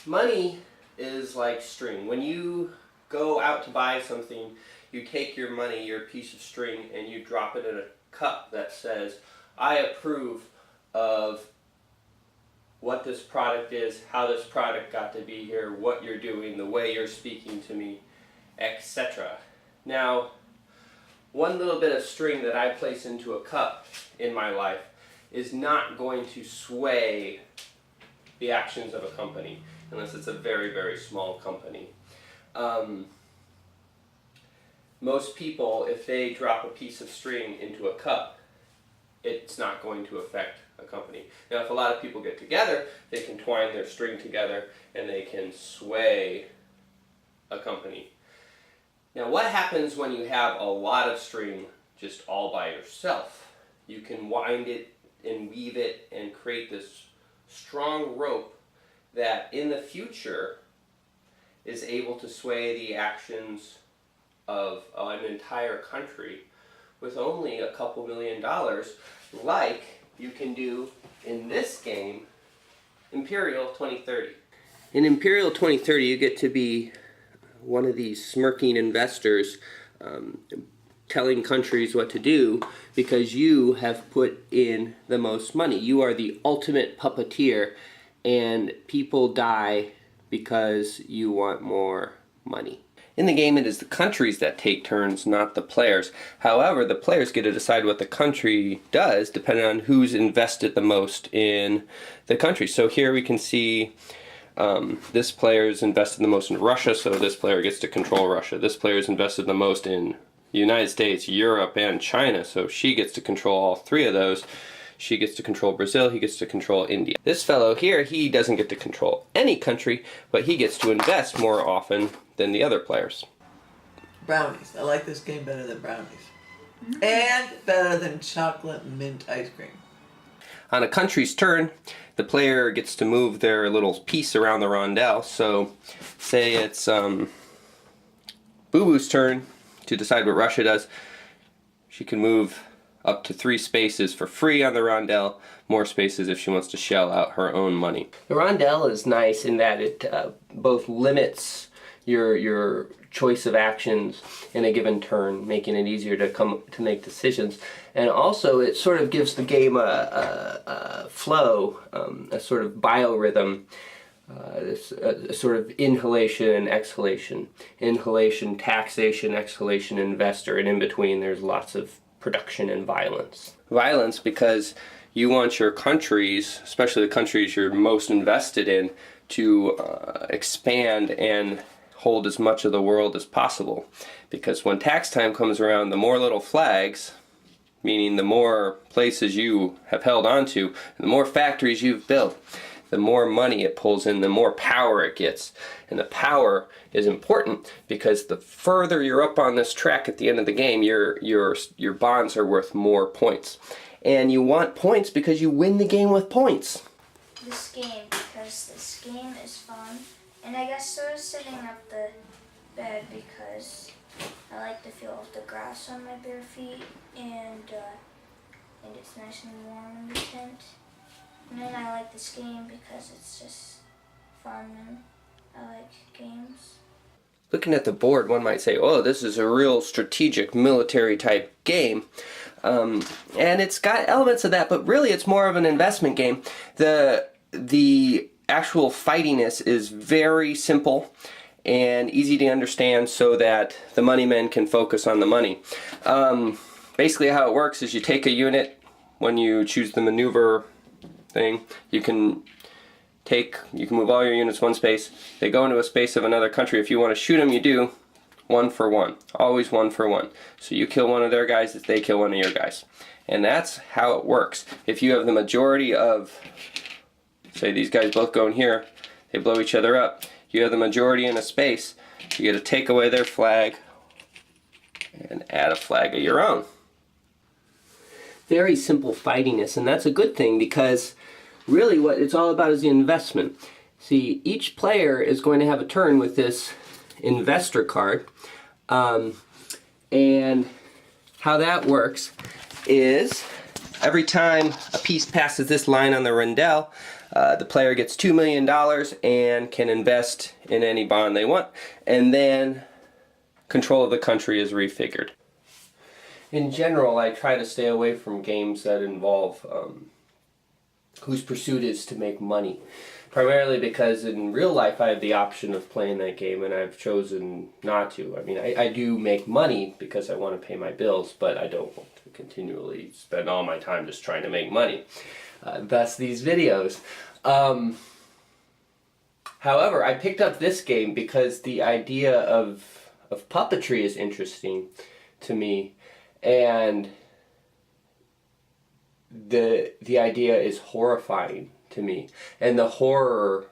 Money is like string. When you go out to buy something, you take your money, your piece of string, and you drop it in a cup that says, I approve of what this product is, how this product got to be here, what you're doing, the way you're speaking to me, etc. Now, one little bit of string that I place into a cup in my life is not going to sway the actions of a company, unless it's a very, very small company. Most people, if they drop a piece of string into a cup, it's not going to affect a company. Now, if a lot of people get together, they can twine their string together and they can sway a company. Now, what happens when you have a lot of string just all by yourself? You can wind it and weave it and create this strong rope that in the future is able to sway the actions of an entire country with only a couple $1 million, like you can do in this game, Imperial 2030. In Imperial 2030, you get to be one of these smirking investors telling countries what to do because you have put in the most money. You are the ultimate puppeteer, and people die because you want more money. In the game, it is the countries that take turns, not the players. However, the players get to decide what the country does depending on who's invested the most in the country. So here we can see this player's invested the most in Russia, so this player gets to control Russia. This player's invested the most in the United States, Europe, and China, so she gets to control all three of those. She gets to control Brazil, he gets to control India. This fellow here, he doesn't get to control any country, but he gets to invest more often than the other players. Brownies. I like this game better than brownies. And better than chocolate mint ice cream. On a country's turn, the player gets to move their little piece around the rondel. So, say it's Boo Boo's turn to decide what Russia does. She can move up to 3 spaces for free on the rondel, more spaces if she wants to shell out her own money. The rondel is nice in that it both limits your choice of actions in a given turn, making it easier to make decisions, and also it sort of gives the game a flow, a sort of biorhythm, a sort of inhalation and exhalation, inhalation, taxation, exhalation, investor, and in between there's lots of production and violence. Violence because you want your countries, especially the countries you're most invested in, to expand and hold as much of the world as possible. Because when tax time comes around, the more little flags, meaning the more places you have held onto, and the more factories you've built, the more money it pulls in, the more power it gets. And the power is important because the further you're up on this track at the end of the game, your bonds are worth more points. And you want points because you win the game with points. This game, because this game is fun. And I guess so is setting up the bed because I like the feel of the grass on my bare feet, and it's nice and warm in the tent. And then I like this game because it's just fun and I like games. Looking at the board, one might say, oh, this is a real strategic military type game. And it's got elements of that, but really it's more of an investment game. The actual fightiness is very simple and easy to understand so that the money men can focus on the money. Basically how it works is you take a unit, when you choose the maneuver thing, you can move all your units one space. They go into a space of another country. If you want to shoot them, you do 1 for 1. Always 1 for 1. So you kill one of their guys, they kill one of your guys. And that's how it works. If you have the majority of, say these guys both go in here, they blow each other up, you have the majority in a space, you get to take away their flag and add a flag of your own. Very simple fightiness, and that's a good thing because really what it's all about is the investment. See, each player is going to have a turn with this investor card, and how that works is every time a piece passes this line on the rondelle, the player gets $2 million and can invest in any bond they want, and then control of the country is refigured. In general, I try to stay away from games that involve whose pursuit is to make money. Primarily because in real life I have the option of playing that game and I've chosen not to. I mean, I do make money because I want to pay my bills, but I don't want to continually spend all my time just trying to make money. Thus these videos. However, I picked up this game because the idea of puppetry is interesting to me, and the idea is horrifying to me, and the horror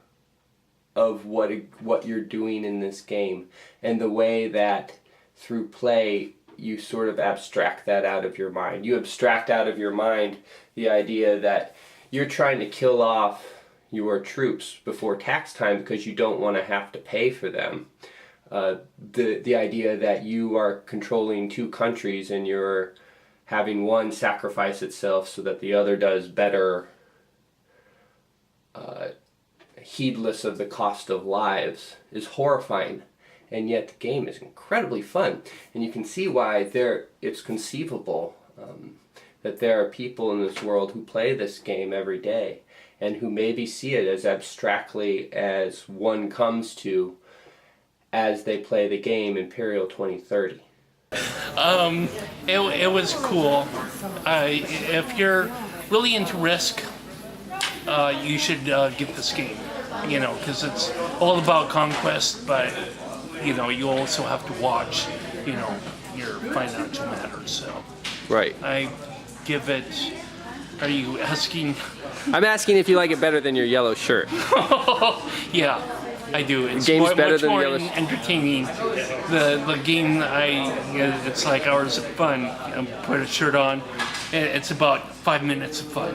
of what you're doing in this game, and the way that through play you sort of abstract that out of your mind. You abstract out of your mind the idea that you're trying to kill off your troops before tax time because you don't want to have to pay for them. The idea that you are controlling two countries and you're having one sacrifice itself so that the other does better, heedless of the cost of lives, is horrifying. And yet the game is incredibly fun. And you can see why it's conceivable that there are people in this world who play this game every day and who maybe see it as abstractly as one comes to as they play the game Imperial 2030. It was cool. If you're really into Risk, you should get this game. You know, because it's all about conquest, but you know, you also have to watch, you know, your financial matters. So, Right. I give it. Are you asking? I'm asking if you like it better than your yellow shirt. Yeah, I do. It's The game's better much than more the other. entertaining. The game, it's like hours of fun. Put a shirt on. It's about 5 minutes of fun.